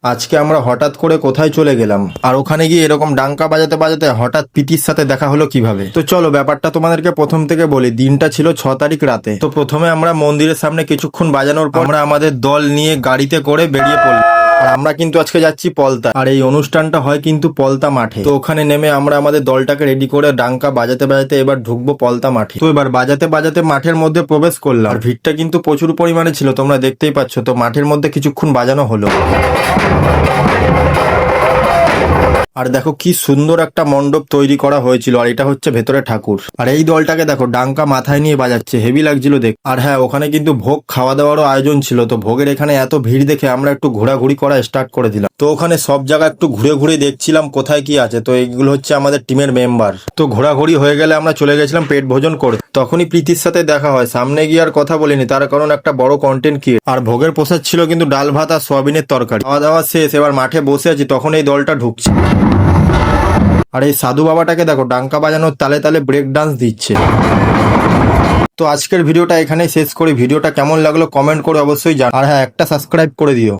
আজকে আমরা হঠাৎ করে কোথায় চলে গেলাম, আর ওখানে গিয়ে এরকম ডাঙ্কা বাজাতে বাজাতে হঠাৎ প্রীতির সাথে দেখা হলো কিভাবে। তো চলো ব্যাপারটা তোমাদেরকে প্রথম থেকে বলি। দিনটা ছিল 6 তারিখ রাতে। তো প্রথমে আমরা মন্দিরের সামনে কিছুক্ষণ বাজানোর পর আমরা আমাদের দল নিয়ে গাড়িতে করে বেরিয়ে পড়লাম। আর আমরা কিন্তু আজকে যাচ্ছি পলতা, আর এই অনুষ্ঠানটা হয় কিন্তু পলতা মাঠে। তো ওখানে নেমে আমরা আমাদের দলটাকে রেডি করে ডাঙ্কা বাজাতে বাজাতে এবার ঢুকবো পলতা মাঠে। তো এবার বাজাতে বাজাতে মাঠের মধ্যে প্রবেশ করলাম, আর ভিড়টা কিন্তু প্রচুর পরিমাণে ছিল, তোমরা দেখতেই পাচ্ছ। তো মাঠের মধ্যে কিছুক্ষণ বাজানো হলো। আর দেখো কি সুন্দর একটা মণ্ডপ তৈরি করা হয়েছিল, আর এটা হচ্ছে ভেতরে ঠাকুর। আর এই দলটাকে দেখো ডাঙ্কা মাথায় নিয়ে বাজাচ্ছে, হেভি লাগছিল দেখ। আর হ্যাঁ, ওখানে কিন্তু ভোগ খাওয়া দাওয়ারও আয়োজন ছিল। তো ভোগের এখানে এত ভিড় দেখে আমরা একটু ঘোরাঘুরি করা স্টার্ট করে দিলাম। তো ওখানে সব জায়গা একটু ঘুরে ঘুরে দেখছিলাম কোথায় কি আছে। তো এইগুলো হচ্ছে আমাদের টিমের মেম্বার। তো ঘোরাঘুরি হয়ে গেলে আমরা চলে গেছিলাম পেট ভোজন করে। তখনই প্রীতির সাথে দেখা হয়। সামনে গিয়ে আর কথা বলিনি, তার কারণ একটা বড় কন্টেন্ট ক্রিয়েট। আর ভোগের প্রসাদ ছিল কিন্তু ডাল ভাত আর সোয়াবিনের তরকারি। খাওয়া দাওয়া শেষ, এবার মাঠে বসে আছি, তখন এই দলটা ঢুকছে। আর এই সাধু বাবাটাকে দেখো ডাঙ্কা বাজানোর তালে তালে ব্রেক ডান্স দিচ্ছে। তো আজকের ভিডিওটা এখানেই শেষ করি। ভিডিওটা কেমন লাগলো কমেন্ট করে অবশ্যই জানাও। আর হ্যাঁ, একটা সাবস্ক্রাইব করে দিও।